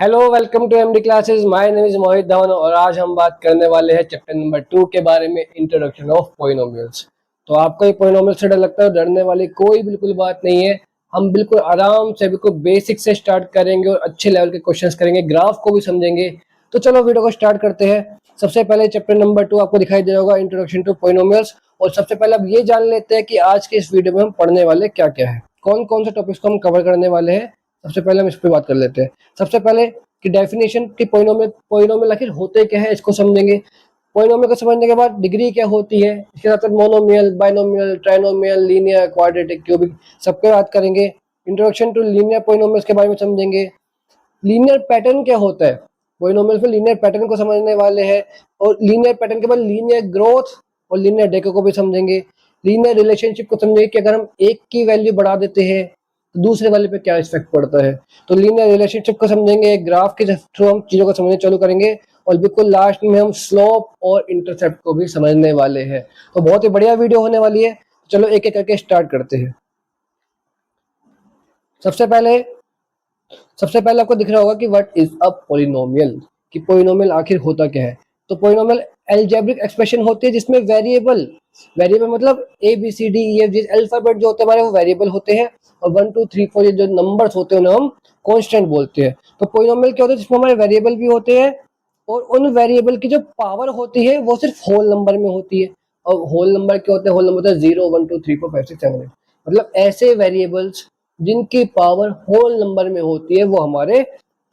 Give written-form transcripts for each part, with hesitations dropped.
Hello, welcome to MD classes. My name is Mohit Dhawan और आज हम बात करने वाले हैं चैप्टर नंबर 2 के बारे में, इंट्रोडक्शन ऑफ पोलिनोमियल्स। तो आपको ये पोलिनोमियल से डर लगता है? डरने वाली कोई बिल्कुल बात नहीं है। हम बिल्कुल आराम से बिल्कुल बेसिक से स्टार्ट करेंगे और अच्छे लेवल के क्वेश्चंस करेंगे, ग्राफ को भी समझेंगे। तो चलो वीडियो को स्टार्ट करते हैं। सबसे पहले चैप्टर नंबर 2 आपको दिखाई दे होगा, इंट्रोडक्शन टू पोलिनोमियल्स। और सबसे पहले अब ये जान लेते हैं कि आज के इस वीडियो में हम पढ़ने वाले क्या क्या है, कौन कौन से टॉपिक्स को हम कवर करने वाले हैं। सबसे पहले हम इस पर बात कर लेते हैं। सबसे पहले कि डेफिनेशन कि पोलिनोमियल आखिर होते क्या है, इसको समझेंगे। पोलिनोमियल को समझने के बाद डिग्री क्या होती है, इसके साथ monomial, binomial, trinomial, linear, quadratic, cubic, सबके बात करेंगे। इंट्रोडक्शन टू लीनियर पोलिनोमियल्स के बारे में समझेंगे। लीनियर पैटर्न क्या होता है, पोलिनोमियल्स में लीनियर पैटर्न को समझने वाले हैं। और लीनियर पैटर्न के बाद लीनियर ग्रोथ और लीनियर डिके को भी समझेंगे। लीनियर रिलेशनशिप को समझेंगे कि अगर हम एक की वैल्यू बढ़ा देते हैं तो दूसरे वाले पे क्या इफेक्ट पड़ता है। तो लीनियर रिलेशनशिप को समझेंगे, ग्राफ के थ्रू हम चीजों को समझने चालू करेंगे और बिल्कुल लास्ट में हम स्लोप और इंटरसेप्ट को भी समझने वाले हैं। तो बहुत ही बढ़िया वीडियो होने वाली है। चलो एक एक करके स्टार्ट करते हैं। सबसे पहले आपको दिख रहा होगा कि व्हाट इज अ पोलिनोमियल, कि पोलिनोमियल आखिर होता क्या है। तो पोलिनोमियल अलजेब्रिक एक्सप्रेशन होती है जिसमें वेरिएबल मतलब A B C D E F G alphabet जो होते हैं हमारे, वो वेरिएबल होते हैं। और 1 2 3 4 ये जो नंबर्स होते हैं उन्हें हम कांस्टेंट बोलते हैं। तो पोलिनोमियल क्या होता है, जिसमें हमारे वेरिएबल भी होते हैं और उन वेरिएबल की जो पावर होती है वो सिर्फ होल नंबर में होती है। और होल नंबर क्या होते हैं, होल नंबर होता है 0 1 2 3 4 5 6 7 8। मतलब ऐसे वेरिएबल्स जिनकी पावर होल नंबर में होती है वो हमारे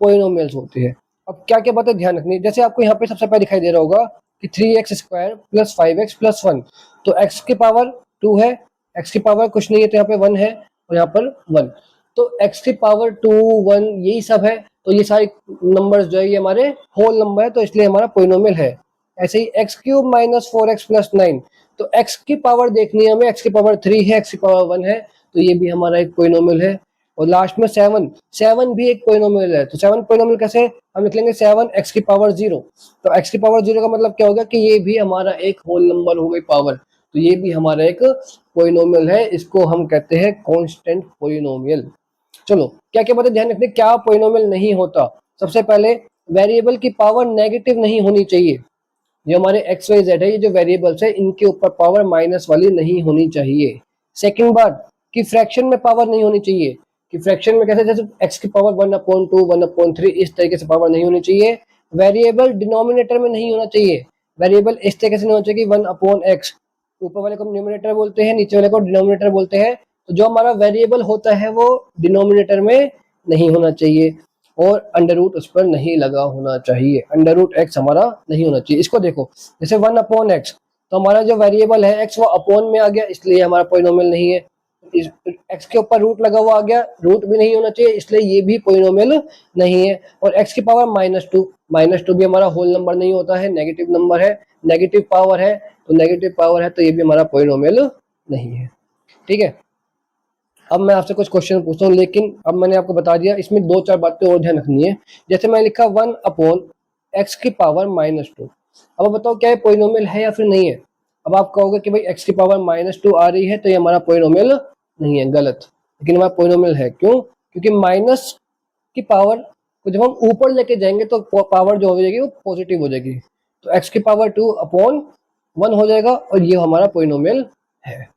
पोलिनोमियल्स होते हैं। अब क्या क्या बातें ध्यान रखनी है, जैसे आपको यहाँ पे सबसे पहले दिखाई दे रहा होगा कि 3x² + 5x + 1। तो x की पावर 2 है, x की पावर कुछ नहीं है तो यहाँ पे 1 है और यहाँ पर 1। तो x की पावर 2 1 यही सब है। तो ये सारे नंबर्स जो है ये हमारे होल नंबर है, तो इसलिए हमारा पोलिनोमियल है। ऐसे ही x³ - 4x + 9। तो x की पावर देखनी है हमें, x की पावर 3 है, x की पावर 1 है, तो ये भी हमारा एक पोलिनोमियल है। और लास्ट में 7 भी एक पोलिनोमियल है। तो 7 पोलिनोमियल कैसे, हम लिख लेंगे 7 x की पावर 0। तो x की पावर 0 का मतलब क्या होगा कि ये भी हमारा एक होल नंबर हो गई पावर। तो ये भी हमारा एक पोलिनोमियल है, इसको हम कहते हैं कांस्टेंट पोलिनोमियल। चलो क्या क्या बातें ध्यान रखने, क्या पोलिनोमियल नहीं होता। सबसे पहले वेरिएबल की पावर नेगेटिव नहीं होनी चाहिए। ये हमारे एक्स वाई जेड है, ये जो वेरिएबल्स है इनके ऊपर पावर माइनस वाली नहीं होनी चाहिए। सेकंड बात कि फ्रैक्शन में पावर नहीं होनी चाहिए। कि फ्रैक्शन में कैसे, जैसे x की पावर 1/2 1/3 इस तरीके से पावर नहीं होनी चाहिए। वेरिएबल डिनोमिनेटर में नहीं होना चाहिए। वेरिएबल इस तरीके से नहीं होना चाहिए कि 1/x, ऊपर वाले को न्यूमरेटर बोलते हैं, नीचे वाले को डिनोमिनेटर बोलते हैं। तो जो हमारा वेरिएबल होता है वो डिनोमिनेटर में नहीं होना चाहिए और अंडर रूट उस पर नहीं लगा होना चाहिए। अंडर रूट एक्स हमारा नहीं होना चाहिए। इसको देखो, जैसे 1/x, तो हमारा जो वेरिएबल है x वो अपॉन में आ गया, इसलिए हमारा पोलिनोमियल नहीं है। x के ऊपर रूट लगा हुआ आ गया, रूट भी नहीं होना चाहिए, इसलिए ये भी पोलिनोमियल नहीं है। और x की पावर -2 भी हमारा होल नंबर नहीं होता है, नेगेटिव नंबर है, नेगेटिव पावर है। तो नेगेटिव पावर है तो ये भी हमारा पोलिनोमियल नहीं है। ठीक है, अब मैं आपसे कुछ क्वेश्चन पूछता हूँ, लेकिन अब मैंने आपको बता दिया, इसमें 2 4 बातें और ध्यान रखनी है। जैसे मैं लिखा 1/x की पावर -2। अब बताओ क्या ये पोलिनोमियल है या फिर नहीं है। अब आप कहोगे कि भाई x की पावर -2 आ रही है तो ये हमारा पोलिनोमियल नहीं है, गलत। लेकिन हमारा पोलिनोमियल है, क्यों? क्योंकि माइनस की पावर को जब हम ऊपर लेके जाएंगे तो पावर जो हो जाएगी वो पॉजिटिव हो जाएगी। तो x की पावर 2/1 हो जाएगा और ये हमारा पोलिनोमियल है।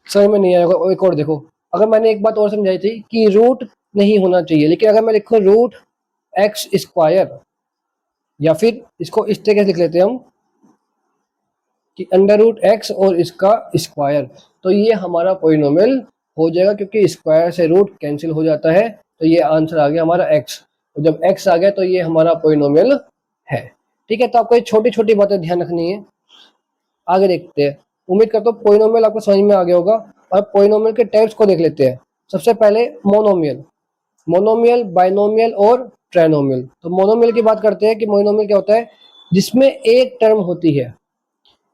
समझ में नहीं आएगा। और एक और देखो, अगर मैंने एक बात और समझाई थी कि रूट नहीं होना चाहिए, लेकिन अगर मैं लिखूं √x², या फिर इसको इस तरीके से लिख लेते हैं हम कि √x और इसका स्क्वायर, तो ये हमारा पोलिनोमियल हो जाएगा, क्योंकि स्क्वायर से रूट कैंसिल हो जाता है। तो ये आंसर आ गया हमारा x। और जब x आ गया तो ये हमारा पोलिनोमियल है। ठीक है, तो आपको ये छोटी छोटी बातें ध्यान रखनी है। आगे देखते हैं। उम्मीद करता हूँ पोलिनोमियल आपको समझ में आ गया होगा। और पोलिनोमियल के टाइप्स को देख लेते हैं। सबसे पहले मोनोमियल, बाइनोमियल और ट्राइनोमियल। तो मोनोमियल की बात करते हैं कि मोनोमियल क्या होता है, जिसमें एक टर्म होती है।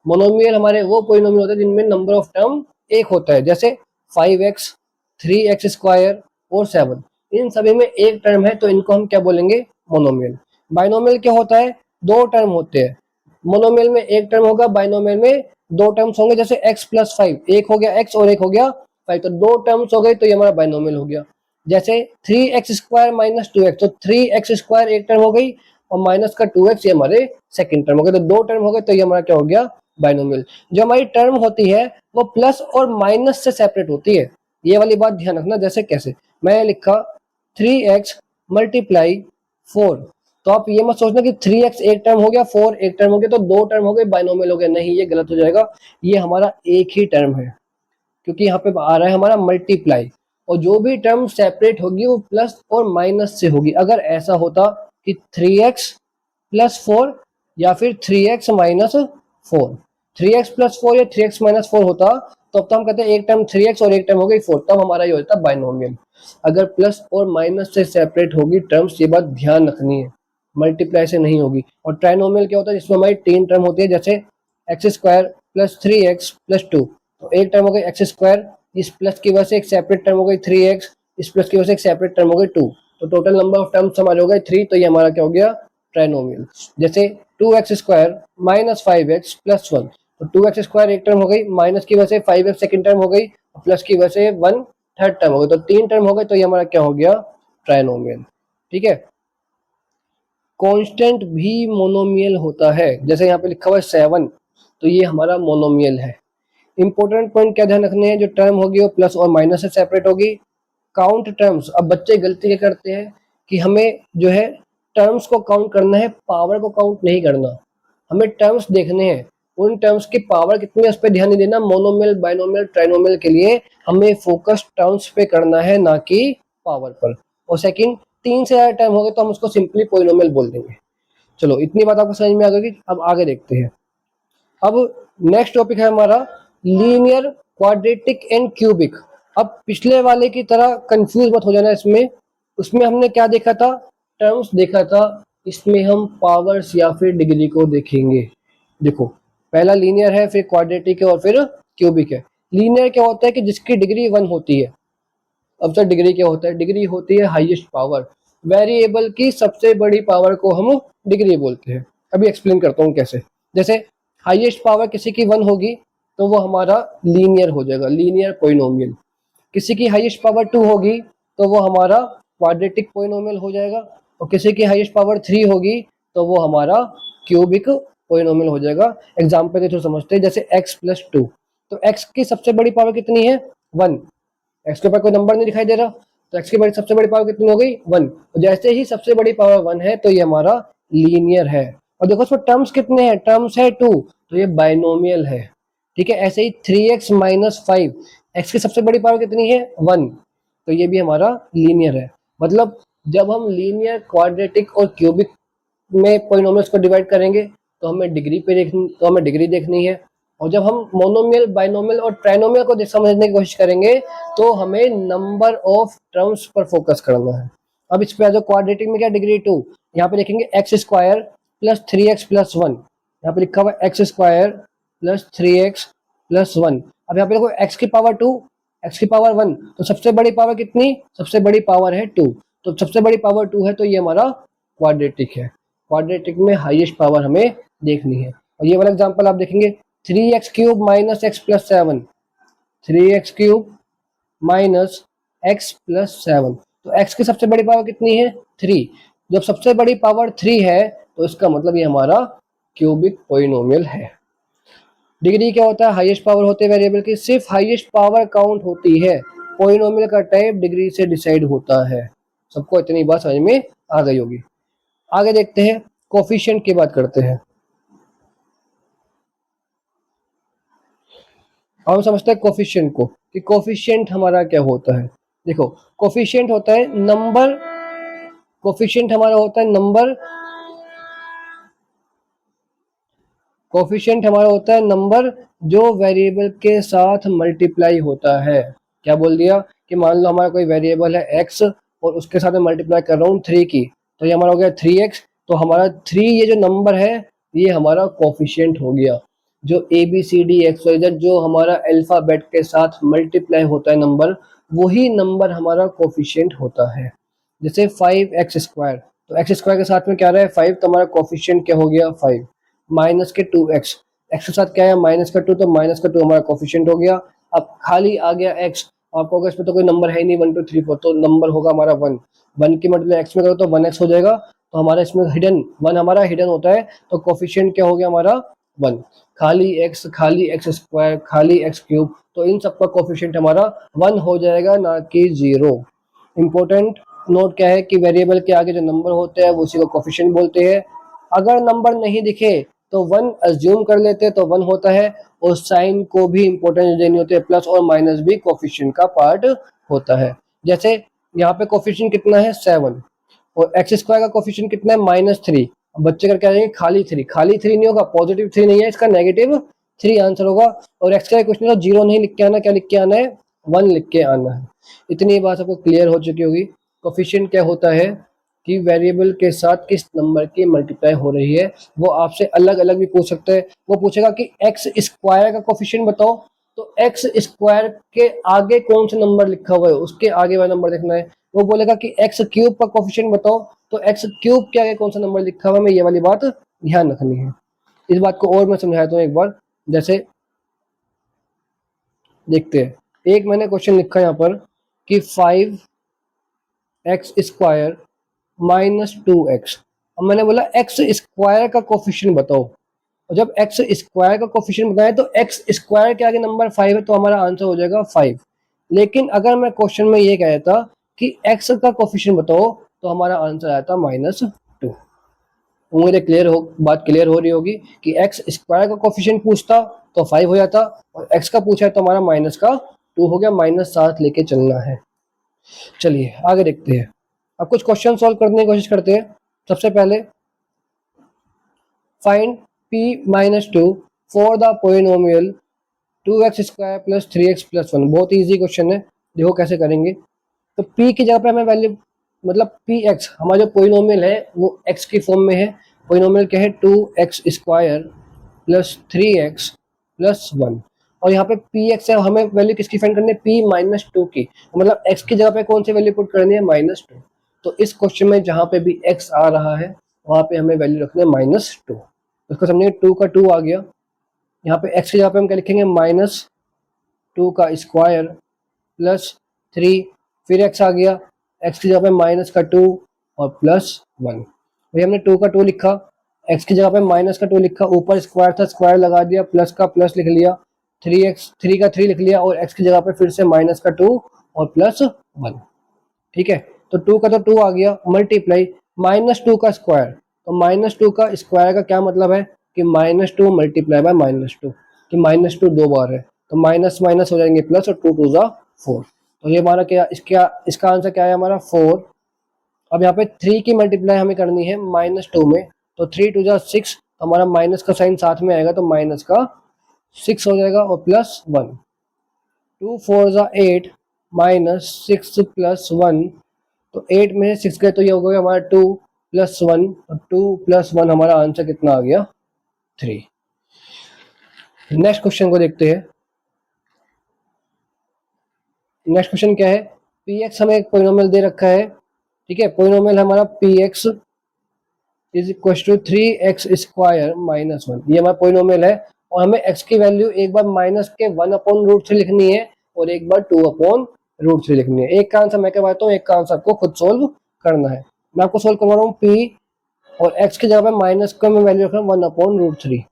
मोनोमियल हमारे वो पोलिनोमियल होते हैं जिनमें नंबर ऑफ टर्म एक होता है, जैसे 5x, 3x² और 7। इन सभी में एक टर्म है तो इनको हम क्या बोलेंगे, मोनोमियल। बाइनोमियल क्या होता है, 2 टर्म होते हैं। मोनोमियल में एक टर्म होगा, बाइनोमियल में 2 टर्म्स होंगे, जैसे x + 5, एक हो गया x और एक हो गया 5, तो 2 टर्म्स हो गए तो ये हमारा बाइनोमियल हो गया। जैसे 3x² माइनस 2x, तो 3x² एक टर्म हो गई और माइनस का 2x ये हमारे सेकंड टर्म हो गए, तो दो टर्म हो गए, तो ये हमारा क्या हो गया, बाइनोमियल। जो हमारी टर्म होती है वो प्लस और माइनस से सेपरेट होती है, ये वाली बात ध्यान रखना। जैसे कैसे, मैं लिखा 3x मल्टीप्लाई 4, तो आप ये मत सोचना कि 3x एक टर्म हो गया 4 एक टर्म हो गया तो दो टर्म हो गए बाइनोमियल हो गया, नहीं, ये गलत हो जाएगा। ये हमारा एक ही टर्म है, क्योंकि यहाँ पे आ रहा है हमारा मल्टीप्लाई, और जो भी टर्म सेपरेट होगी वो प्लस और माइनस से होगी। अगर ऐसा होता कि 3x प्लस 4 या फिर 3x माइनस 4, 3x प्लस 4 या 3x माइनस 4 होता, तो अब तो हम कहते हैं एक टर्म 3x और एक टर्म हो गई 4, तब हमारा ये होता बाइनोमियल। अगर प्लस और माइनस से सेपरेट होगी टर्म्स, ये बात ध्यान रखनी है, मल्टीप्लाई से नहीं होगी। और ट्राइनोमियल क्या होता है, जिसमें हमारी तीन टर्म होती है, जैसे x² प्लस 3x प्लस 2, तो एक टर्म हो गई x², इस प्लस की वजह से एक सेपरेट टर्म हो गई 3x, इस प्लस की वजह से एक सेपरेट टर्म हो गई 2, तो टोटल नंबर ऑफ टर्म्स हमारे हो गए 3, तो ये हमारा क्या हो गया, ट्राइनोमियल। जैसे 2x² माइनस 5x प्लस 1, तो 2x² एक टर्म हो गई, माइनस की वजह से 5x सेकंड टर्म हो गई, प्लस की वजह से 1 थर्ड टर्म हो गई, तो तीन टर्म हो गए, तो ये हमारा क्या हो गया, ट्राइनोमियल। ठीक है। कांस्टेंट भी मोनोमियल होता है, जैसे यहाँ पे लिखा हुआ है 7, तो ये हमारा मोनोमियल है। इंपॉर्टेंट पॉइंट क्या ध्यान रखने हैं, जो टर्म होगी वो प्लस और माइनस से सेपरेट होगी। काउंट टर्म्स, अब बच्चे गलती क्या करते हैं कि हमें जो है टर्म्स को काउंट करना है, पावर को काउंट नहीं करना। हमें टर्म्स देखने हैं, उन टर्म्स की पावर कितनी है उस पर ध्यान नहीं देना। मोनोमियल, बाइनोमियल, ट्राइनोमियल के लिए हमें फोकस टर्म्स पे करना है, ना कि पावर पर। और सेकंड, तीन से ज्यादा टर्म हो गए तो हम उसको सिंपली पॉलिनोमियल बोल देंगे। चलो, इतनी बात आपको समझ में आ गई। अब आगे देखते हैं। अब नेक्स्ट टॉपिक है हमारा लीनियर, क्वाड्रेटिक एंड क्यूबिक। अब पिछले वाले की तरह कंफ्यूज मत हो जाना इसमें। उसमें हमने क्या देखा था, टर्म्स देखा था, इसमें हम पावर्स या फिर डिग्री को देखेंगे। देखो, पहला लीनियर है, फिर क्वाड्रेटिक है और फिर क्यूबिक है। लीनियर क्या होता है कि जिसकी डिग्री 1 होती है। अब सर डिग्री क्या होता है, डिग्री होती है हाईएस्ट पावर, वेरिएबल की सबसे बड़ी पावर को हम डिग्री बोलते हैं। अभी एक्सप्लेन करता हूँ कैसे। जैसे हाईएस्ट पावर किसी की 1 होगी तो वो हमारा लीनियर हो जाएगा, लीनियर पॉलिनोमियल। किसी की हाईएस्ट पावर 2 होगी तो वो हमारा क्वाड्रेटिक पॉलिनोमियल हो जाएगा, और किसी की हाईएस्ट पावर 3 होगी तो वो हमारा क्यूबिक पॉलिनोमियल हो जाएगा। एग्जाम्पल के थ्रू समझते हैं, जैसे x प्लस 2, तो x की सबसे बड़ी पावर कितनी है, 1। एक्स के ऊपर कोई नंबर नहीं दिखाई दे रहा, तो एक्स की बड़ी सबसे बड़ी पावर कितनी हो गई, 1। तो जैसे ही सबसे बड़ी पावर 1 है तो ये हमारा लीनियर है। और देखो इसमें टर्म्स कितने हैं, टर्म्स है 2, तो ये बाइनोमियल है। ठीक है। ऐसे ही 3x माइनस 5, एक्स की सबसे बड़ी पावर कितनी है, 1, तो ये भी हमारा लीनियर है। मतलब जब हम लीनियर, क्वाड्रेटिक और क्यूबिक में पॉलिनोमियल्स को डिवाइड करेंगे तो हमें डिग्री देखनी है। और जब हम मोनोमियल, बाइनोमियल और ट्राइनोमियल को समझने की कोशिश करेंगे तो हमें नंबर ऑफ टर्म्स पर फोकस करना है। अब इस पे जो क्वाड्रेटिक में क्या, डिग्री 2, यहाँ पे लिखेंगे x² प्लस 3x प्लस 1, यहाँ पे लिखा हुआ x² प्लस 3x प्लस 1। अब यहाँ पे देखो x की पावर 2, x की पावर 1, तो सबसे बड़ी पावर कितनी, सबसे बड़ी पावर है 2, तो सबसे बड़ी पावर 2 है, तो ये हमारा क्वाड्रेटिक है। क्वाड्रेटिक में हाईएस्ट पावर हमें देखनी है। और ये वाला एग्जांपल आप देखेंगे, 3x³ minus x plus 7, 3x³ minus x plus 7, तो x की सबसे बड़ी पावर कितनी है, 3। जब सबसे बड़ी पावर 3 है तो इसका मतलब ये हमारा क्यूबिक पॉलिनोमियल है। डिग्री क्या होता है, हाईएस्ट पावर होते हैं वेरिएबल की, सिर्फ हाईएस्ट पावर काउंट होती है। पॉलिनोमियल का टाइप डिग्री से डिसाइड होता है। सबको इतनी बात समझ में आ गई होगी। आगे देखते हैं, कोफिशिएंट की बात करते हैं। हम समझते हैं कोफिशिएंट को, कि कोफिशिएंट हमारा क्या होता है। देखो, कोफिशिएंट होता है नंबर, कोफिशिएंट हमारा होता है नंबर, कोफिशिएंट हमारा होता है नंबर जो वेरिएबल के साथ मल्टीप्लाई होता है। क्या बोल दिया, कि मान लो हमारा कोई वेरिएबल है x और उसके साथ मैं मल्टीप्लाई कर रहा हूँ 3 की, तो ये हमारा हो गया 3x, तो हमारा 3 ये जो नंबर है ये हमारा कोफिशिएंट हो गया। जो ABCD XYZ जो हमारा अल्फाबेट के साथ मल्टीप्लाई होता है नंबर, वही नंबर हमारा कोफिशिएंट होता है। जैसे 5x², तो x² के साथ में क्या रहा है 5, तो हमारा कोफिशिएंट क्या हो गया 5। माइनस के 2x, एक्स के साथ क्या है माइनस का 2, तो माइनस का 2 हमारा कोफिशिएंट हो गया। अब खाली आ गया x, आपको अगर इसमें तो कोई नंबर है ही नहीं 1 2 3 4, तो नंबर होगा हमारा 1। 1 की मल्टीप्लाई एक्स में करो तो 1x हो जाएगा, तो हमारा इसमें हिडन 1 हमारा हिडन होता है, तो कोफिशिएंट क्या हो गया हमारा 1। खाली एक्स स्क्वायर, खाली एक्स क्यूब, तो इन सबका कोफिशिएंट हमारा 1 हो जाएगा, ना कि 0। इंपॉर्टेंट नोट क्या है कि वेरिएबल के आगे जो नंबर होते हैं वो उसी को कोफिशिएंट बोलते हैं। अगर नंबर नहीं दिखे तो 1 अज्यूम कर लेते हैं, तो 1 होता है, और साइन को भी इंपॉर्टेंस देनी होती है, प्लस और माइनस भी कोफिशिएंट का पार्ट होता है। जैसे यहाँ पे कोफिशिएंट कितना है 7, और एक्स स्क्वायर का कोफिशिएंट कितना है -3। बच्चे करके आ जाएंगे खाली 3, खाली 3 नहीं होगा, पॉजिटिव 3 नहीं है, इसका -3 आंसर होगा। और एक्स का क्वेश्चन तो 0 नहीं लिख के आना, क्या लिख के आना है 1 लिख के आना है। इतनी बात सबको क्लियर हो चुकी होगी। कोफिशिएंट क्या होता है कि वेरिएबल के साथ किस नंबर की मल्टीप्लाई हो रही है, वो आपसे अलग अलग भी पूछ सकते हैं। वो पूछेगा कि एक्स स्क्वायर का कोफिशिएंट बताओ, तो एक्स स्क्वायर के आगे कौन सा नंबर लिखा हुआ है उसके आगे वाला नंबर देखना है। वो बोलेगा कि एक्स क्यूब का कोफिशिएंट बताओ, तो एक्स क्यूब के आगे कौन सा नंबर लिखा हुआ है, मैं ये वाली बात ध्यान रखनी है। इस बात को और मैं समझाता हूँ एक बार। जैसे देखते हैं, एक मैंने क्वेश्चन लिखा यहाँ पर कि 5x स्क्वायर -2x। अब मैंने बोला एक्स स्क्वायर का कोफिशिएंट बताओ, और जब एक्स स्क्वायर का कोफिशिएंट बताया तो एक्स स्क्वायर के आगे नंबर 5 है, तो हमारा आंसर हो जाएगा 5। लेकिन अगर मैं क्वेश्चन में ये कहता कि एक्स का कोफिशिएंट बताओ, तो हमारा आंसर आया था -2। उम्मीद है बात क्लियर हो रही होगी कि एक्स स्क्वायर का कोफिशिएंट पूछता तो 5 हो जाता, और एक्स का पूछा है तो हमारा -2 हो गया, -7 लेके चलना है। चलिए आगे देखते हैं। अब कुछ क्वेश्चन सॉल्व करने की कोशिश करते हैं। सबसे पहले find p-2 for the polynomial 2x square plus 3x plus 1। बहुत ईजी क्वेश्चन है, देखो कैसे करेंगे। तो p की जगह पे हमें वैल्यू मतलब px, हमारा जो पोलिनोमियल है वो x की फॉर्म में है। पोलिनोमियल क्या है 2x square plus 3x plus 1, और यहाँ पे px है, हमें वैल्यू किसकी फाइंड करनी है p-2 की, मतलब x की जगह पे कौन सी वैल्यू पुट करनी है -2। तो इस क्वेश्चन में जहाँ पे भी x आ रहा है वहाँ पे हमें वैल्यू रखनी है -2। उसको समझिए 2 का 2 आ गया, यहाँ पे x की जगह पे हम क्या लिखेंगे -2 का स्क्वायर प्लस 3, फिर x आ गया, x की जगह पे -2 और प्लस 1। भाई हमने 2 का 2 लिखा, x की जगह पे -2 लिखा, ऊपर स्क्वायर था स्क्वायर लगा दिया, प्लस का प्लस लिख लिया, 3 का 3 लिख लिया, और x की जगह पे फिर से -2 और प्लस 1। ठीक है, तो 2 का तो 2 आ गया, मल्टीप्लाई -2 का स्क्वायर, तो -2 का स्क्वायर का क्या मतलब है कि -2 मल्टीप्लाई बाय -2, कि -2 दो बार है, तो माइनस माइनस हो जाएंगे प्लस, और 2 2 जा 4। तो ये हमारा क्या, इसका आंसर क्या है हमारा 4। अब यहाँ पे 3 की मल्टीप्लाई हमें करनी है -2 में, तो 3 2 जा 6, तो हमारा माइनस का साइन साथ में आएगा, तो माइनस का 6 हो जाएगा और प्लस 1। 2 4 जा 8 -6 प्लस 1, तो 8 में 6 गए तो ये हो गया हमारा 2 प्लस 1, और 2 प्लस 1 हमारा आंसर कितना आ गया 3। नेक्स्ट क्वेश्चन को देखते हैं। नेक्स्ट क्वेश्चन क्या है, px हमें एक पोलिनोमियल दे रखा है। ठीक है, पोलिनोमियल हमारा px is equal to 3x square -1, ये हमारा पोलिनोमियल है, और हमें x की वैल्यू एक बार माइनस के 1/√3 लिखनी है, और एक बार 2/√3 लिखनी है। एक का आंसर मैं करवाता हूँ, एक का आंसर आपको खुद सोल्व करना है। मैं आपको सोल्व करवा रहा हूँ p, और x की जगह पे माइनस का मैं वैल्यू रख रहा हूँ 1/√3,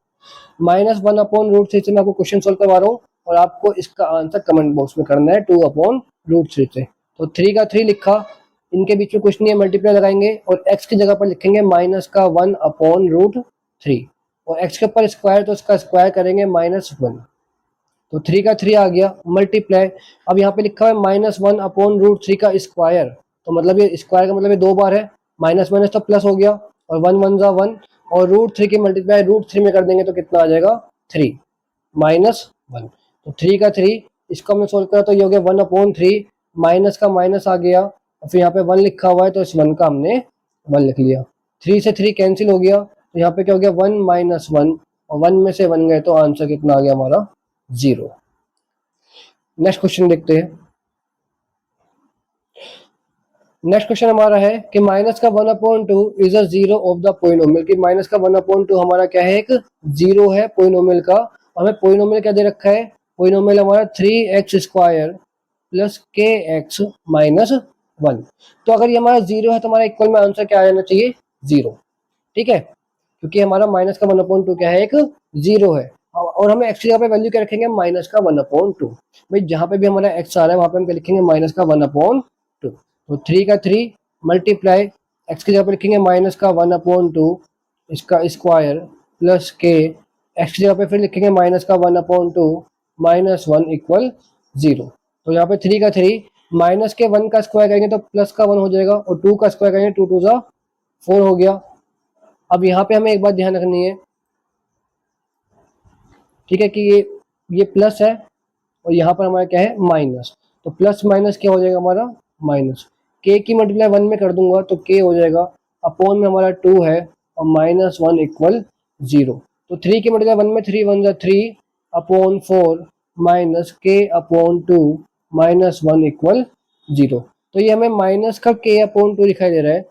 -1/√3 से मैं आपको क्वेश्चन सोल्व करवा रहा हूँ, और आपको इसका आंसर कमेंट बॉक्स में करना है 2/√3 से। तो 3 का 3 लिखा, इनके बीच में कुछ नहीं है, मल्टीप्लाई लगाएंगे, और x की जगह पर लिखेंगे माइनस का 1/√3, और x के ऊपर स्क्वायर तो इसका स्क्वायर करेंगे -1, तो 3 का 3 आ गया, मल्टीप्लाई। अब यहाँ पे लिखा है -1/√3 का स्क्वायर, तो मतलब ये स्क्वायर का मतलब ये दो बार है, माइनस माइनस तो प्लस हो गया, और 1 1 जा 1, और √3 की मल्टीप्लाई √3 में कर देंगे तो कितना आ जाएगा 3 -1। तो 3 का 3, इसको हमने सोल्व करा तो ये हो गया 1/3, माइनस का माइनस आ गया, और फिर यहाँ पे 1 लिखा हुआ है तो इस 1 का हमने 1 लिख लिया। 3 से 3 कैंसिल हो गया, तो यहाँ पे क्या हो गया 1 -1, और 1 में से 1 गए तो आंसर कितना आ गया हमारा 0। नेक्स्ट क्वेश्चन देखते हैं। नेक्स्ट क्वेश्चन हमारा है कि माइनस का 1/2 is a zero of the polynomial, कि माइनस का 1/2 हमारा क्या है, एक जीरो है पोलिनोमियल का। हमें पोलिनोमियल क्या दे रखा है, पोलिनोमियल हमारा 3x स्क्वायर प्लस के एक्स माइनस 1। तो अगर ये हमारा 0 है तो हमारा इक्वल में आंसर क्या आ जाना चाहिए, 0। ठीक है, क्योंकि हमारा माइनस का 1/2 क्या है, एक 0 है। और हमें एक्स की जगह पे वैल्यू क्या रखेंगे, माइनस का 1/2। भाई जहाँ पे भी हमारा एक्स आ रहा है वहाँ पे हम क्या लिखेंगे, माइनस का 1/2। तो 3 का 3 मल्टीप्लाई एक्स की जगह पे लिखेंगे माइनस का 1/2 इसका स्क्वायर प्लस के एक्स की जगह पे फिर लिखेंगे माइनस का 1/2 माइनस 1 इक्वल 0। तो यहाँ पे 3 का 3 माइनस के 1 का स्क्वायर करेंगे तो प्लस का 1 हो जाएगा, और 2 का स्क्वायर करेंगे 2 2 जा 4 हो गया। अब यहाँ पे हमें एक बात ध्यान रखनी है, ठीक है, कि ये प्लस है और यहाँ पर हमारा क्या है, माइनस। तो प्लस माइनस क्या हो जाएगा हमारा, माइनस। के की मल्टीप्लाई 1 में कर दूंगा तो के हो जाएगा, अपॉन में हमारा 2 है और माइनस 1 इक्वल 0। तो 3 की मल्टीप्लाई 1 में 3 1 जा 3 अपॉन 4 माइनस के अपॉन 2 माइनस 1 इक्वल 0। तो ये हमें माइनस का के अपॉन 2 दिखाई दे रहा है।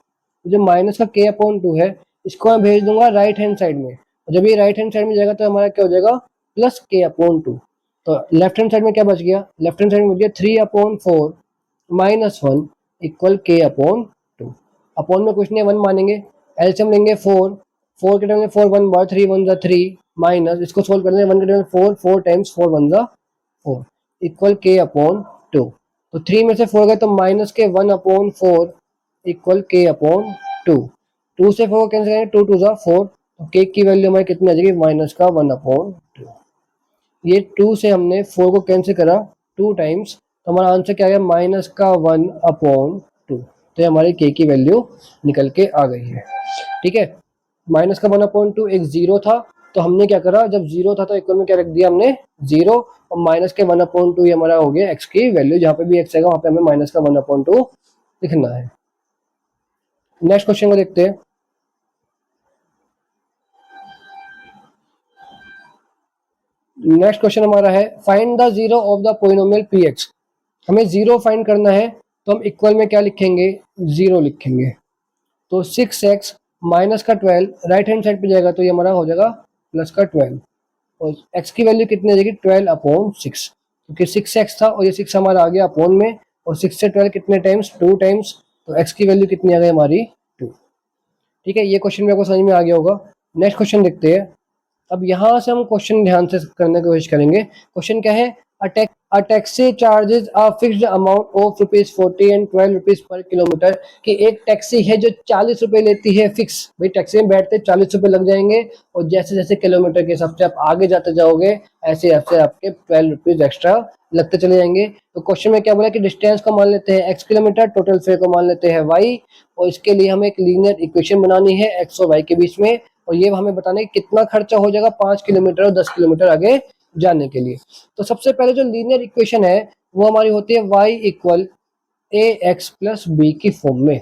जो माइनस का के अपॉन 2 है इसको मैं भेज दूंगा राइट हैंड साइड में, और जब ये राइट हैंड साइड में जाएगा तो हमारा क्या हो जाएगा, प्लस के अपॉन 2। तो लेफ्ट हैंड साइड में क्या बच गया, लेफ्ट हैंड साइड में बच गया 3/4 माइनस 1 इक्वल के अपॉन 2। अपॉन में कुछ नहीं, 1 मानेंगे, एलसीएम लेंगे 4, 4 के टाइम में 4 1 बार 3 1 जा 3 माइनस, इसको सोल्व कर लेंगे 1 के टाइम में 4 4 टाइम्स 4 1 जा 4 इक्वल के अपॉन 2। तो 3 में से 4 गए तो माइनस के 1/4 इक्वल के अपॉन 2। 2 से 4 कैंसिल करेंगे 2 2 जा 4, तो के की वैल्यू हमारी कितनी आ जाएगी, माइनस का 1/2। ये 2 से हमने 4 को कैंसिल करा 2 टाइम्स, तो हमारा आंसर क्या आ गया, माइनस का 1/2। तो ये हमारी के की वैल्यू निकल के आ गई है। ठीक है, माइनस का 1/2 एक 0 था, तो हमने क्या करा, जब 0 था तो इक्वल में क्या रख दिया हमने, 0, और माइनस के 1/2 ये हमारा हो गया एक्स की वैल्यू। जहाँ पे भी एक्स आएगा वहाँ पे हमें माइनस का 1/2 लिखना है। नेक्स्ट क्वेश्चन को देखते हैं। नेक्स्ट क्वेश्चन हमारा है, find the zero of the polynomial P x. हमें जीरो फाइंड करना है, तो हम इक्वल में क्या लिखेंगे, 0 लिखेंगे। तो 6x माइनस का 12 राइट हैंड साइड पे जाएगा तो ये हमारा हो जाएगा प्लस का 12, और x की वैल्यू कितनी आ जाएगी, 12/6, क्योंकि 6x था और ये 6 हमारा आ गया अपॉन में, और 6 से 12 कितने टाइम्स, 2 टाइम्स, तो x की वैल्यू कितनी आ गई हमारी, 2। ठीक है, ये क्वेश्चन में आपको समझ में आ गया होगा। नेक्स्ट क्वेश्चन देखते हैं। अब यहाँ से हम क्वेश्चन ध्यान से करने की कोशिश करेंगे। क्वेश्चन क्या है, a taxi charges a fixed amount of ₹40 and ₹12 पर किलोमीटर, कि एक टैक्सी है जो 40 रुपए लेती है फिक्स। भाई टैक्सी में बैठते 40 रुपए लग जाएंगे, और जैसे जैसे किलोमीटर के हिसाब से आप आगे जाते जाओगे ऐसे ऐसे आपके ₹12 एक्स्ट्रा लगते चले जाएंगे। तो क्वेश्चन में क्या बोला कि डिस्टेंस को मान लेते हैं x किलोमीटर, टोटल फेयर को मान लेते हैं y, और इसके लिए हमें एक लीनियर इक्वेशन बनानी है x और y के बीच में, और ये हमें बताना है कितना खर्चा हो जाएगा 5 किलोमीटर और 10 किलोमीटर आगे जाने के लिए। तो सबसे पहले जो लीनियर इक्वेशन है वो हमारी होती है y इक्वल ए एक्स प्लस बी की फॉर्म में।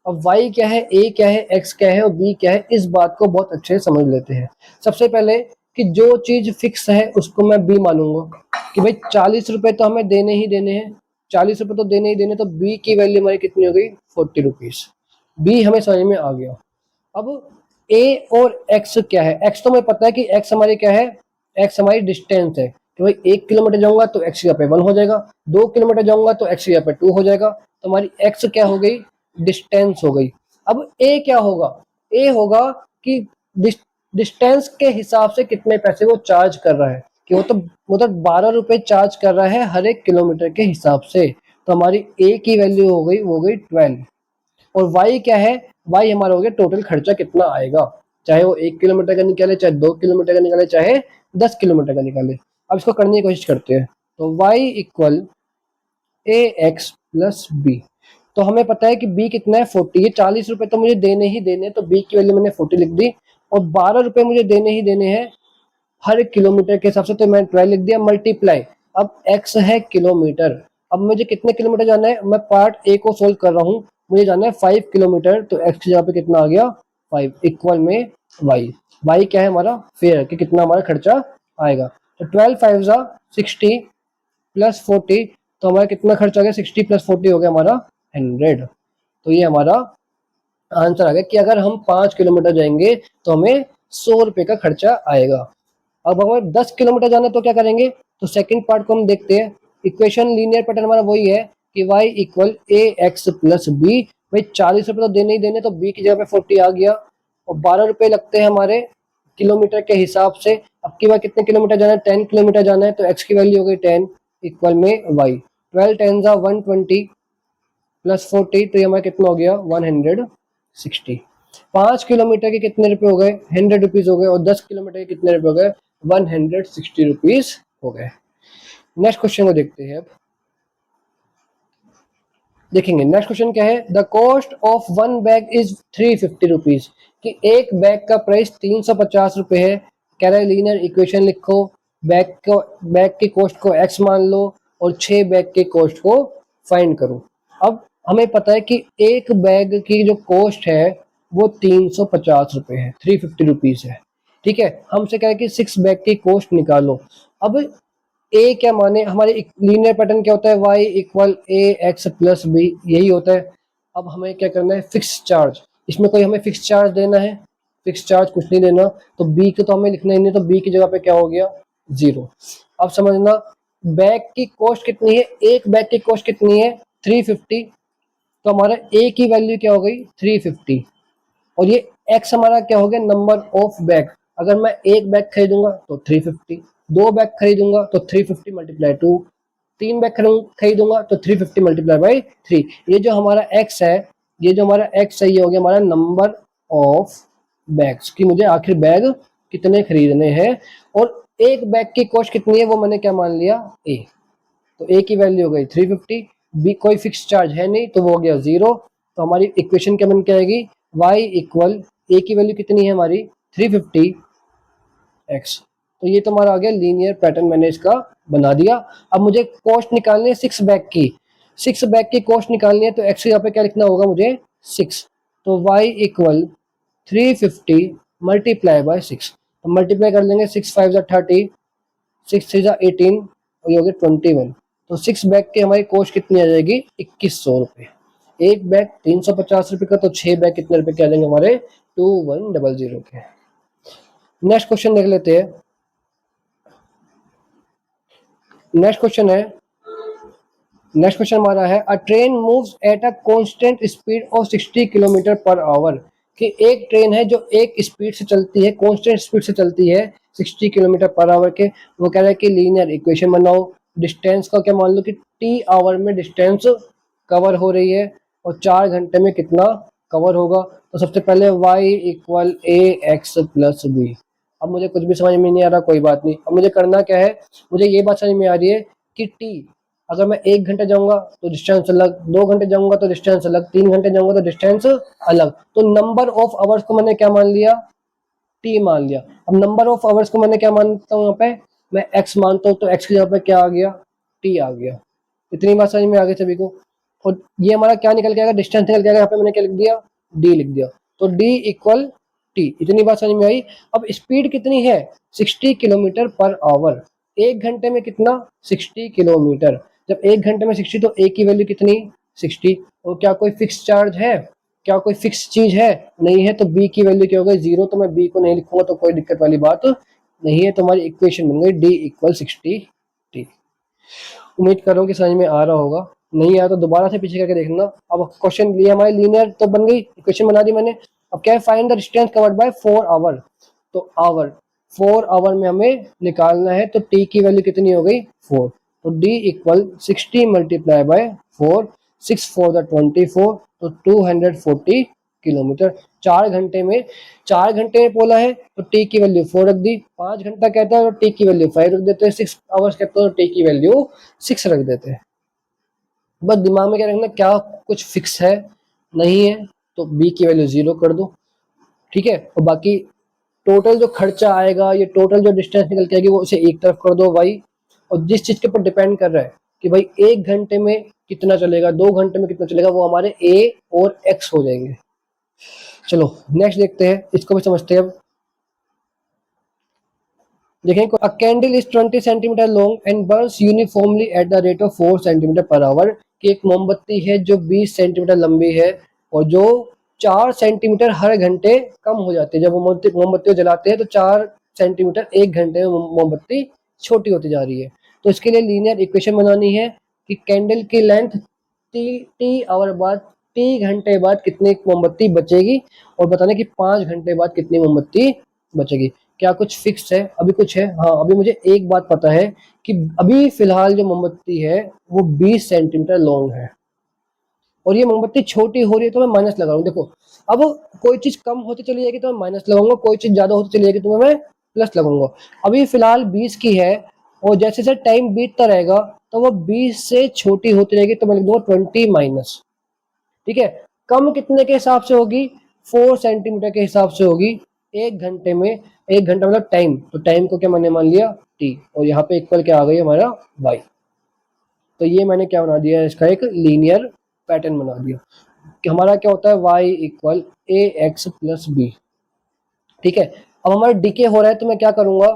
अब y क्या है, a क्या है, x क्या है और b क्या है, इस बात को बहुत अच्छे से समझ लेते हैं। सबसे पहले कि जो चीज फिक्स है उसको मैं b मानूंगा, कि भाई 40 रुपए तो हमें देने ही देने हैं, 40 रुपए तो देने ही देने, तो b की वैल्यू हमारी कितनी हो गई, 40 रुपीज। b हमें समझ में आ गया। अब a और x क्या है, x तो हमें पता है कि x हमारी क्या है, x हमारी डिस्टेंस है, कि भाई 1 किलोमीटर जाऊंगा तो x की जगह पे 1 हो जाएगा, 2 किलोमीटर जाऊंगा तो x की जगह पे 2 हो जाएगा, तो हमारी x क्या हो गई, डिस्टेंस हो गई। अब a क्या होगा, a होगा कि डिस्टेंस के हिसाब से कितने पैसे वो चार्ज कर रहा है, कि वो तो 12 रुपए चार्ज कर रहा है हर एक किलोमीटर के हिसाब से। तो हमारी a की वैल्यू हो गई, वो हो गई 12। और y क्या है, y हमारा हो गया टोटल खर्चा कितना आएगा, चाहे वो 1 किलोमीटर का निकाले, चाहे 2 किलोमीटर का निकाले, चाहे 10 किलोमीटर का निकाले। अब इसको करने की कोशिश करते हैं। तो y इक्वल ए एक्स प्लस बी। तो हमें पता है कि b कितना है, 40। ये 40 रुपए तो मुझे देने ही देने, तो b की वैल्यू मैंने 40 लिख दी, और 12 रुपए मुझे देने ही देने हैं हर एक किलोमीटर के हिसाब से, तो मैं 12 लिख दिया मल्टीप्लाई। अब x है किलोमीटर, अब मुझे कितने किलोमीटर जाना है, मैं पार्ट ए को सोल्व कर रहा हूँ, मुझे जाना है 5 किलोमीटर, तो x की जगह पे कितना आ गया, 5 इक्वल में y क्या है हमारा, फेयर, कि कितना हमारा खर्चा आएगा। तो 12 5 जा 60 प्लस 40, तो हमारा कितना खर्चा आ गया, 60 प्लस 40 हो गया हमारा 100। तो ये हमारा आंसर आ गया कि अगर हम 5 किलोमीटर जाएंगे तो हमें 100 रुपए का खर्चा आएगा। अब हमें 10 किलोमीटर जाना है तो क्या करेंगे, तो सेकंड पार्ट को हम देखते हैं। इक्वेशन लीनियर पैटर्न हमारा वही है कि y इक्वल ए एक्स प्लस बी। भाई 40 रुपये तो देने ही देने, तो b की जगह पे 40 आ गया और 12 रुपये लगते हैं हमारे किलोमीटर के हिसाब से। अब की बार कितने किलोमीटर जाना है, 10 किलोमीटर जाना है, तो x की वैल्यू हो गई 10 इक्वल में y 12 10 120 प्लस 40, तो ये हमारा कितना हो गया 160। 5 किलोमीटर के कितने रुपए हो गए, 100 रुपीज हो गए, और 10 किलोमीटर के कितने रुपए हो गए, 160 रुपीज हो गए। नेक्स्ट क्वेश्चन को देखते हैं। अब देखेंगे नेक्स्ट क्वेश्चन क्या है, the cost of one bag is 350 rupees, कि एक बैग का प्राइस 350 रुपए है। कह रहा है लीनियर इक्वेशन लिखो, बैग की कॉस्ट को x मान लो और 6 बैग के कॉस्ट को फाइंड करो। अब हमें पता है कि एक बैग की जो कॉस्ट है वो 350 रुपए है, 350 रुपीज है। ठीक है, हमसे कह रहा है कि 6 बैग की कॉस्ट निकालो। अब ए क्या माने, हमारे लीनियर पैटर्न क्या होता है, y इक्वल ए एक्स प्लस बी, यही होता है। अब हमें क्या करना है, फिक्स चार्ज, इसमें कोई हमें फिक्स चार्ज देना है, फिक्स चार्ज कुछ नहीं देना, तो बी को तो हमें लिखना ही नहीं, तो बी की जगह पे क्या हो गया 0। अब समझना बैग की कॉस्ट कितनी है, एक बैग की कॉस्ट कितनी है 350, तो हमारा ए की वैल्यू क्या हो गई 350, और ये एक्स हमारा क्या हो गया नंबर ऑफ बैग। अगर मैं एक बैग खरीदूंगा तो 350, 2 बैग खरीदूंगा तो 350 मल्टीप्लाई 2, 3 बैग खरीदूंगा तो 350 मल्टीप्लाई बाई 3। ये जो हमारा एक्स है, ये जो हमारा एक्स है, ये हो गया हमारा नंबर ऑफ बैग्स, कि मुझे आखिर बैग कितने खरीदने हैं। और एक बैग की कॉस्ट कितनी है वो मैंने क्या मान लिया ए, तो ए की वैल्यू हो गई 350, बी कोई फिक्स चार्ज है नहीं तो वो हो गया 0। तो हमारी इक्वेशन क्या बन के आएगी, y इक्वल ए की वैल्यू कितनी है हमारी 350 x, तो ये तो हमारा आ गया लीनियर पैटर्न, मैंने इसका बना दिया। अब मुझे कॉस्ट निकालनी है 6 बैग की, 6 बैग की कॉस्ट निकालनी है, तो x यहाँ पे क्या लिखना होगा मुझे 6, तो y इक्वल 350 मल्टीप्लाई बाय 6, तो मल्टीप्लाई कर लेंगे 6 5 30, 6 3 18 और ये हो गया 21। तो 6 बैग की हमारी कॉस्ट कितनी आ जाएगी 2100 रुपये। एक बैग 350 रुपये का, तो 6 बैग कितने रुपए के आ जाएंगे हमारे 2100 के। नेक्स्ट क्वेश्चन देख लेते हैं। नेक्स्ट क्वेश्चन हमारा है, अ train moves at a constant speed of 60 kilometre per hour, कि एक ट्रेन है जो एक स्पीड से चलती है, कांस्टेंट स्पीड से चलती है 60 किलोमीटर पर आवर के। वो कह रहा है कि लीनियर इक्वेशन बनाओ, डिस्टेंस का क्या मान लो कि टी आवर में डिस्टेंस कवर हो रही है और 4 घंटे में कितना कवर होगा। तो सबसे पहले y इक्वल ए एक्स प्लस बी। अब मुझे कुछ भी समझ में नहीं आ रहा, कोई बात नहीं। अब मुझे करना क्या है, मुझे ये बात समझ में आ रही है कि t, अगर मैं 1 घंटे जाऊंगा तो डिस्टेंस अलग, 2 घंटे जाऊंगा तो डिस्टेंस अलग, 3 घंटे जाऊंगा तो डिस्टेंस अलग। तो नंबर ऑफ आवर्स को मैंने क्या मान लिया, टी मान लिया। अब नंबर ऑफ आवर्स को मैंने क्या मानता हूँ, यहाँ पे मैं एक्स मानता हूँ, तो एक्स की जगह पे क्या आ गया टी आ गया। इतनी बात समझ में आ गई सभी को। और ये हमारा क्या निकल के आएगा, डिस्टेंस निकल के आएगा, यहाँ पे मैंने क्या लिख दिया डी लिख दिया, तो डी इक्वल टी। इतनी बात समझ में आई। अब स्पीड कितनी है 60 किलोमीटर पर आवर, 1 घंटे में कितना 60 किलोमीटर। जब 1 घंटे में 60, तो ए की वैल्यू कितनी 60। और क्या कोई फिक्स चार्ज है, क्या कोई फिक्स चीज है, नहीं है, तो बी की वैल्यू क्या हो गई 0। तो मैं बी को नहीं लिखूंगा, तो कोई दिक्कत वाली बात नहीं है। तो हमारी इक्वेशन बन गई डी इक्वल 60 टी। उम्मीद कर रहा हूँ कि समझ में आ रहा होगा, नहीं आया तो दोबारा से पीछे करके देखना। अब क्वेश्चन लिए हमारी लीनियर तो बन गई, इक्वेशन बना दी मैंने। अब क्या है, find the distance covered by 4 hour, तो आवर 4 आवर में हमें निकालना है, तो टी की वैल्यू कितनी हो गई 4, तो डी इक्वल 60 मल्टीप्लाई बाय 4, 6 4 24, तो 240 किलोमीटर। 4 घंटे में, 4 घंटे में बोला है तो टी की वैल्यू 4 रख दी, 5 घंटा कहता है तो टी की वैल्यू 5 रख देते हैं, 6 आवर्स कहता है तो टी की वैल्यू 6 रख देते हैं। बस दिमाग में क्या रखना, क्या कुछ फिक्स है, नहीं है तो बी की वैल्यू 0 कर दो, ठीक है। और बाकी टोटल जो खर्चा आएगा, ये टोटल जो डिस्टेंस निकल के आएगी वो उसे एक तरफ कर दो वाई। और जिस चीज के ऊपर डिपेंड कर रहा है कि भाई 1 घंटे में कितना चलेगा, 2 घंटे में कितना चलेगा, वो हमारे ए और एक्स हो जाएंगे। चलो नेक्स्ट देखते हैं, इसको भी समझते हैं। अब देखें, अ candle is 20 centimetre long and Burns uniformly at the rate of 4 centimetre per hour, कि एक मोमबत्ती है जो 20 सेंटीमीटर लंबी है और जो 4 सेंटीमीटर हर घंटे कम हो जाती है। जब मोमबत्ती को जलाते हैं तो 4 सेंटीमीटर 1 घंटे में मोमबत्ती छोटी होती जा रही है। तो इसके लिए लीनियर इक्वेशन बनानी है कि कैंडल की लेंथ टी आवर बाद, टी घंटे बाद कितनी मोमबत्ती बचेगी, और बताना कि 5 घंटे बाद कितनी मोमबत्ती बचेगी। क्या कुछ फिक्स है? अभी कुछ है? हाँ, अभी मुझे एक बात पता है कि अभी फिलहाल जो मोमबत्ती है वो 20 सेंटीमीटर लॉन्ग है, और ये मोमबत्ती छोटी हो रही है तो मैं माइनस लगा रहा हूँ। देखो, अब कोई चीज कम होती चली जाएगी तो मैं माइनस लगाऊंगा, कोई चीज ज्यादा होती चली जाएगी तो मैं प्लस लगाऊंगा। अभी फिलहाल 20 की है, और जैसे जैसे टाइम बीतता रहेगा तो वो 20 से छोटी होती रहेगी, तो मैं लिख दूंगा 20 माइनस। ठीक है, कम कितने के हिसाब से होगी? 4 सेंटीमीटर के हिसाब से होगी एक घंटे में। एक घंटा मतलब टाइम, तो टाइम को क्या मैंने मान लिया टी, और यहाँ पे इक्वल क्या आ गई हमारा वाई। तो ये मैंने क्या बना दिया, इसका एक लीनियर पैटर्न बना दिया कि हमारा क्या होता है y इक्वल ए एक्स प्लस बी। ठीक है, अब हमारा डीके हो रहा है तो मैं क्या करूंगा,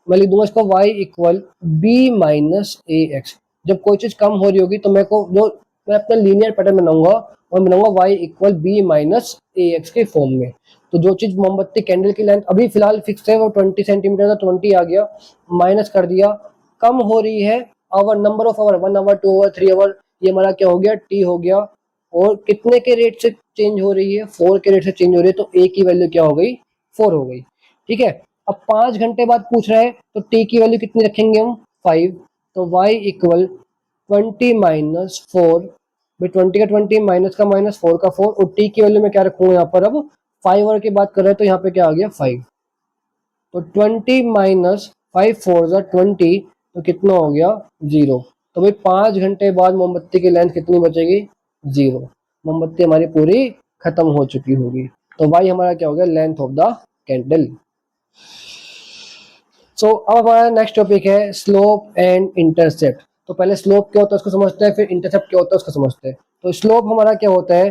मैं लिख दूंगा इसको y इक्वल बी माइनस ए एक्स। जब कोई चीज कम हो रही होगी तो मैं अपना लीनियर पैटर्न बनाऊंगा, और बनाऊंगा y इक्वल बी माइनस ए एक्स के फॉर्म में। तो जो चीज मोमबत्ती कैंडल की लेंथ अभी फिलहाल फिक्स है वो 20 सेंटीमीटर था, 20 आ गया, माइनस कर दिया, कम हो रही है, hour number of hour 1 hour 2 hour 3 hour, ये हमारा क्या हो गया टी हो गया, और कितने के रेट से चेंज हो रही है? 4 के रेट से चेंज हो रही है, तो ए की वैल्यू क्या हो गई? 4 हो गई। ठीक है, अब 5 घंटे बाद पूछ रहा है तो टी की वैल्यू कितनी रखेंगे हम? 5। तो y इक्वल 20 माइनस 4, भाई 20 का 20 माइनस का माइनस 4 का 4, और टी की वैल्यू में क्या रखूंगा यहाँ पर? अब 5 आवर की बात कर रहे हैं तो यहाँ पे क्या आ गया 5। तो 20 माइनस 5 4 जा 20, तो कितना हो गया 0। तो भाई 5 घंटे बाद मोमबत्ती की लेंथ कितनी बचेगी? 0। मोमबत्ती हमारी पूरी खत्म हो चुकी होगी। तो भाई हमारा क्या हो गया? Length of the candle. So अब हमारा नेक्स्ट टॉपिक है स्लोप एंड इंटरसेप्ट। तो पहले स्लोप क्या होता है उसको समझते हैं, फिर इंटरसेप्ट क्या होता है उसको समझते हैं। तो स्लोप हमारा क्या होता है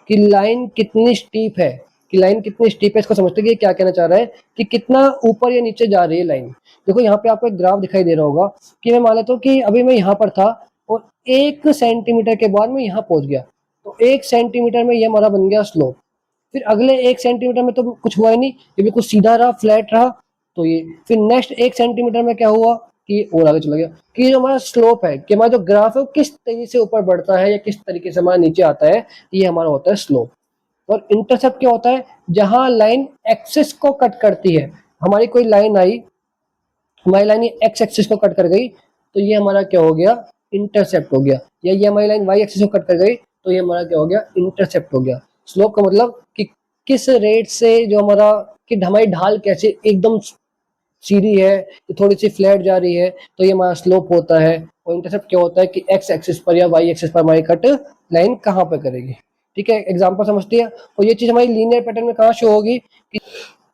कि लाइन कितनी स्टीप है, कि लाइन कितनी स्टीप है इसको समझते हैं कि क्या कहना चाह रहा है कि कितना ऊपर या नीचे जा रही है लाइन। देखो यहाँ पे आपको एक ग्राफ दिखाई दे रहा होगा कि मैं मान लेता हूँ कि अभी मैं यहाँ पर था और 1 सेंटीमीटर के बाद मैं यहाँ पहुंच गया, तो 1 सेंटीमीटर में ये हमारा बन गया स्लोप। फिर अगले 1 सेंटीमीटर में तो कुछ हुआ ही नहीं, ये बिल्कुल सीधा रहा, फ्लैट रहा। तो ये फिर नेक्स्ट 1 सेंटीमीटर में क्या हुआ कि और आगे चला गया। कि जो हमारा स्लोप है, कि हमारा जो ग्राफ है वो किस तरीके से ऊपर बढ़ता है या किस तरीके से हमारा नीचे आता है, ये हमारा होता है स्लोप। और इंटरसेप्ट क्या होता है? जहां लाइन एक्सिस को कट करती है। हमारी कोई लाइन आई, हमारी लाइन ये एक्स एक्सिस को कट कर गई, तो ये हमारा क्या हो गया? इंटरसेप्ट हो गया। या ये हमारी लाइन वाई एक्सिस को कट कर गई, तो ये हमारा क्या हो गया? इंटरसेप्ट हो गया। स्लोप का मतलब कि किस रेट से जो हमारा, कि हमारी ढाल कैसे एकदम सीधी है, थोड़ी सी फ्लैट जा रही है, तो ये हमारा स्लोप होता है। और इंटरसेप्ट क्या होता है कि एक्स एक्सिस पर या वाई एक्सिस पर हमारी कट लाइन कहाँ पे करेगी। ठीक है, एग्जांपल समझती है। और ये चीज हमारी लीनियर पैटर्न में कहाँ शो होगी?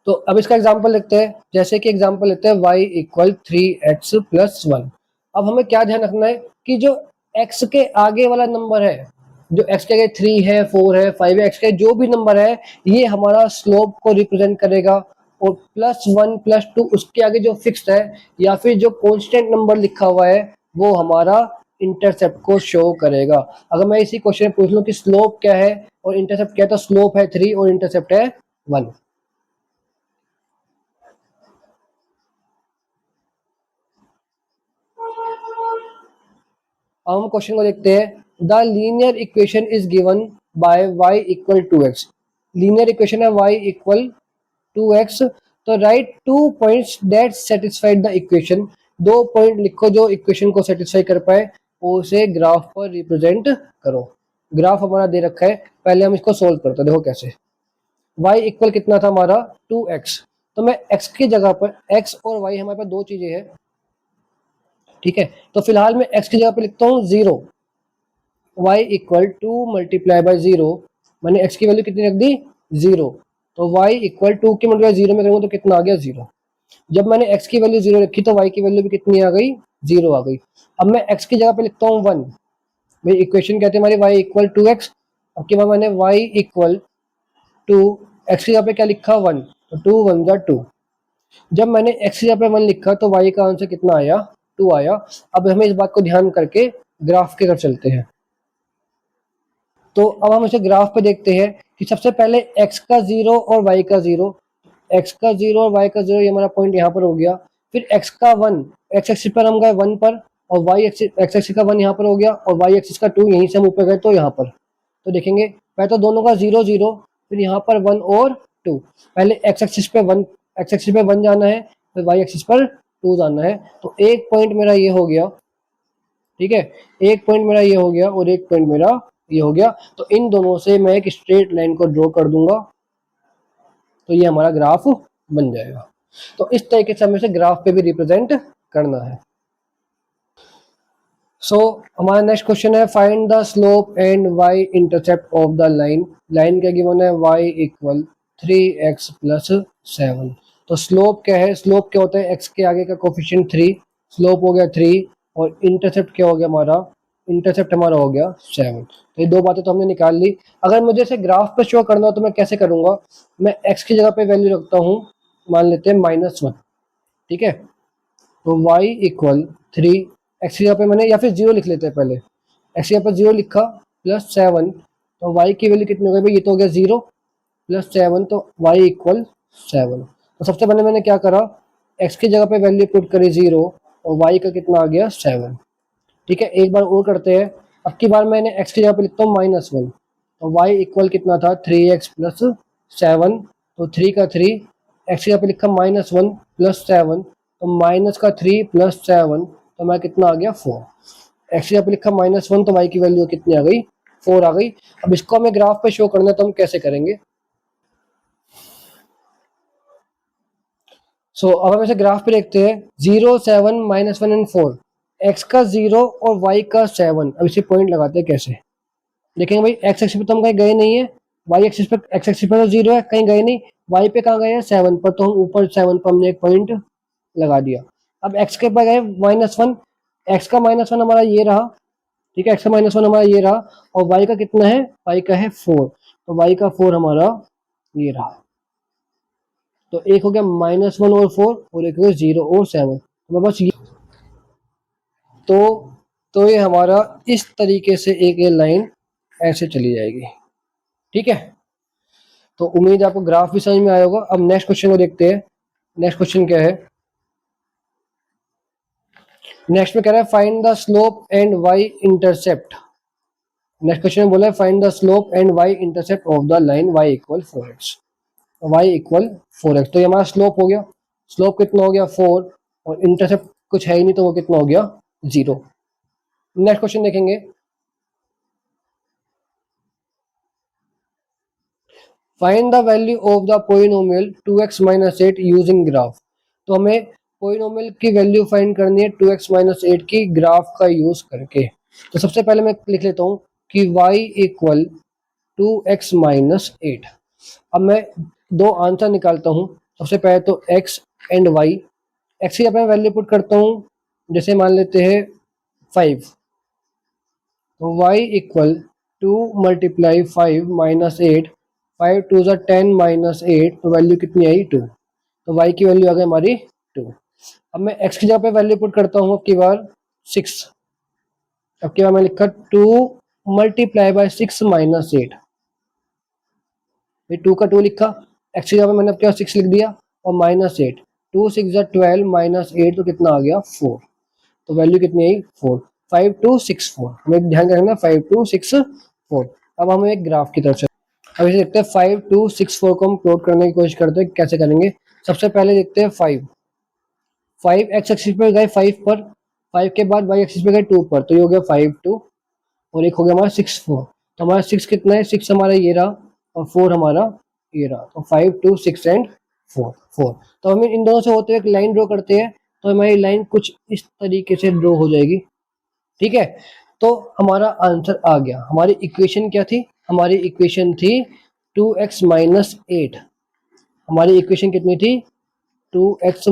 तो अब इसका एग्जांपल लेते हैं, जैसे कि एग्जांपल लेते हैं y इक्वल 3x प्लस 1। अब हमें क्या ध्यान रखना है कि जो x के आगे वाला नंबर है, जो x के आगे 3 है 4 है 5 है, x के जो भी नंबर है ये हमारा स्लोप को रिप्रेजेंट करेगा। और प्लस 1 प्लस 2 उसके आगे जो फिक्स्ड है या फिर जो कांस्टेंट नंबर लिखा हुआ है वो हमारा इंटरसेप्ट को शो करेगा। अगर मैं इसी क्वेश्चन में पूछ लूं कि स्लोप क्या है और इंटरसेप्ट क्या है, तो स्लोप है 3 और इंटरसेप्ट है 1। अब हम क्वेश्चन को देखते हैं। The linear equation is given by y equal 2x। Linear equation है y इक्वल 2x। तो right 2 points that satisfied the equation. 2 point लिखो जो इक्वेशन को सेटिस्फाई कर पाए, और उसे ग्राफ पर रिप्रेजेंट करो। ग्राफ हमारा दे रखा है, पहले हम इसको सोल्व करते हैं। देखो कैसे। y इक्वल कितना था हमारा 2x, तो मैं x की जगह पर, x और y हमारे पास दो चीजें हैं। ठीक है, तो फिलहाल मैं x की जगह पे लिखता हूँ 0। y इक्वल 2 मल्टीप्लाई बाई 0, मैंने x की वैल्यू कितनी रख दी 0। तो y इक्वल 2 की मल्टीप्लाई 0 में करूँगा तो कितना आ गया 0। जब मैंने x की वैल्यू 0 रखी तो y की वैल्यू भी कितनी आ गई 0 आ गई। अब मैं x की जगह पे लिखता हूँ 1। भाई इक्वेशन कहते हैं हमारी y इक्वल 2x। अब के बाद मैंने y इक्वल 2, x की जगह पे क्या लिखा 1, तो 2 1 जा 2। जब मैंने x की जगह पे 1 लिखा तो y का आंसर कितना आया 2 आया। अब हमें इस बात को ध्यान करके ग्राफ की तरफ चलते हैं। तो अब हम इसे ग्राफ पे देखते हैं कि सबसे पहले x का 0 और y का 0, x का 0 और y का 0, ये हमारा पॉइंट यहाँ पर हो गया। फिर x का 1, x एक्सिस पर हम गए 1 पर, और वाई एक्सिस एक्स एक्सिस का 1 यहाँ पर हो गया और वाई एक्सिस का 2, यहीं से हम ऊपर गए तो यहाँ पर, तो देखेंगे पहले तो दोनों का 0 0, फिर यहाँ पर 1 और 2। पहले एक्स एक्सिस पे 1 जाना है, फिर वाई एक्सिस पर 2 जाना है। तो एक पॉइंट मेरा ये हो गया, ठीक है, एक पॉइंट मेरा ये हो गया और एक पॉइंट मेरा ये हो गया। तो इन दोनों से मैं एक स्ट्रेट लाइन को ड्रॉ कर दूंगा, तो ये हमारा ग्राफ बन जाएगा। तो इस तरीके से हमें से ग्राफ पे भी रिप्रेजेंट करना है। हमारा नेक्स्ट क्वेश्चन है find the slope and Y intercept of the line. Line क्या गिवन है, y इक्वल 3x प्लस 7। तो स्लोप क्या है, स्लोप क्या होता है, x के आगे का कोफिशिएंट 3, स्लोप हो गया 3 और इंटरसेप्ट क्या हो गया हमारा, इंटरसेप्ट हमारा हो गया 7। तो ये दो बातें तो हमने निकाल ली। अगर मुझे इसे ग्राफ पे शो करना हो तो मैं कैसे करूंगा, मैं x की जगह पे वैल्यू रखता हूँ, मान लेते हैं -1, ठीक है। तो y इक्वल 3, एक्स की जगह पे मैंने, या फिर 0 लिख लेते हैं पहले, एक्स की जगह पे 0 लिखा प्लस 7, तो y की वैल्यू कितनी हो गई भाई, ये तो हो गया 0 प्लस 7, तो y इक्वल 7। तो सबसे पहले मैंने क्या करा, x की जगह पे वैल्यू पुट करी 0 और y का कितना आ गया 7, ठीक है। एक बार और करते हैं, अब की बार मैंने x की जगह पे लिखता हूँ -1, तो y इक्वल कितना था 3x प्लस 7, तो 3 का 3, एक्स की जगह पे लिखा -1 प्लस 7, तो माइनस का 3 प्लस 7, तो मैं कितना आ गया 4। एक्स की जगह पे लिखा -1, तो y की वैल्यू कितनी आ गई, 4 आ गई। अब इसको हमें ग्राफ पे शो करना है, तो हम कैसे करेंगे। अब हम इसे ग्राफ पे देखते हैं, 0 7 -1 एंड 4, x का 0 और y का 7। अब इसे पॉइंट लगाते हैं कैसे, देखेंगे भाई एक्स एक्सिस पे तो हम कहीं गए नहीं है, वाई एक्सिस पे, एक्स एक्सिस पे तो 0 है, कहीं गए नहीं, वाई पे कहाँ गए हैं 7 पर, तो हम ऊपर 7 पर हमने एक पॉइंट लगा दिया। अब एक्स के पर गए -1, एक्स का -1 हमारा ये रहा, ठीक है, एक्स का -1 हमारा ये रहा, और वाई का कितना है, वाई का है 4, तो वाई का 4 हमारा ये रहा। तो एक हो गया -1 और 4, और एक हो गया 0 और 7, तो बस ये, तो ये हमारा इस तरीके से एक ये लाइन ऐसे चली जाएगी, ठीक है। तो उम्मीद है आपको ग्राफ भी समझ में आया होगा। अब नेक्स्ट क्वेश्चन को देखते हैं। नेक्स्ट क्वेश्चन क्या है, नेक्स्ट में कह रहा है find the slope and Y intercept. Next question में बोला है find the slope and Y intercept of the line y equal 4x। y equal 4x, तो ये हमारा स्लोप हो गया, स्लोप कितना हो गया 4, और इंटरसेप्ट कुछ है ही नहीं, तो वो कितना हो गया 0। नेक्स्ट क्वेश्चन देखेंगे, find the value of the polynomial 2x - 8 using graph. तो हमें पोलिनोमियल की वैल्यू फाइंड करनी है 2x - 8 की ग्राफ का यूज करके। तो सबसे पहले मैं लिख लेता हूँ कि y इक्वल 2x - 8। अब मैं दो आंसर निकालता हूँ, सबसे पहले तो x एंड y, x की अपने वैल्यू पुट करता हूँ, जैसे मान लेते हैं 5, तो y इक्वल 2 × 5 - 8, 5 2 ज़ा 10 - 8, तो वैल्यू कितनी आई 2, तो y की वैल्यू आ गई हमारी 2। अब मैं x की जगह पे वैल्यू पुट करता हूँ, अब की बार 6, अब की बार मैं लिखा 2 × 6 - 8, 2 का 2 लिखा, x की जगह पे मैंने अब क्या 6 लिख दिया, और -8, 2 6 ज़ा 12 - 8, तो कितना आ गया 4, तो वैल्यू कितनी आई 4, 5 2 6 4, हमें ध्यान रखना 5 2 6 4। अब हम एक ग्राफ की तरफ से, अब इसे देखते हैं 5 2 6 4 को हम प्लॉट करने की कोशिश करते हैं, कैसे करेंगे। सबसे पहले देखते हैं 5 एक्स एक्सिस पे गए 5 पर, 5 के बाद वाई एक्सिस पे गए 2 पर, तो ये हो गया 5 2, और एक हो गया हमारा 6 4, तो हमारा 6 कितना है, 6 हमारा ये रहा, और 4 हमारा ये रहा, तो 5 2 6 एंड 4 4। तो हम इन दोनों से होते हुए एक लाइन ड्रॉ करते हैं, तो हमारी लाइन कुछ इस तरीके से ड्रॉ हो जाएगी, ठीक है। तो हमारा आंसर आ गया। हमारी इक्वेशन क्या थी, हमारी इक्वेशन थी 2x - 8, हमारी इक्वेशन कितनी थी 2x -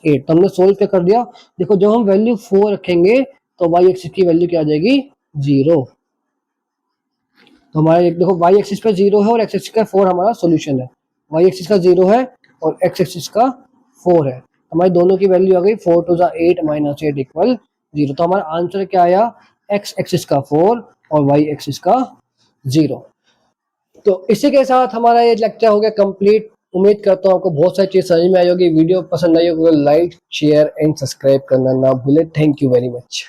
8, तो हमने सोल्व क्या कर दिया। देखो जब हम वैल्यू 4 रखेंगे तो y एक्सिस की वैल्यू क्या आ जाएगी 0, तो हमारा देखो y एक्सिस पे 0 है और x एक्सिस का 4 हमारा सॉल्यूशन है, y एक्सिस का 0 है और x एक्सिस का 4 है, हमारी दोनों की वैल्यू आ गई 4 2 ज़ा 8 - 8 इक्वल 0। तो हमारा आंसर क्या आया, x एक्सिस का 4 और y एक्सिस का 0। तो इसी के साथ हमारा ये लेक्चर हो गया कंप्लीट। उम्मीद करता हूँ आपको बहुत सारी चीज समझ में आई होगी। वीडियो पसंद आई होगी, लाइक शेयर एंड सब्सक्राइब करना ना भूले। Thank you very much.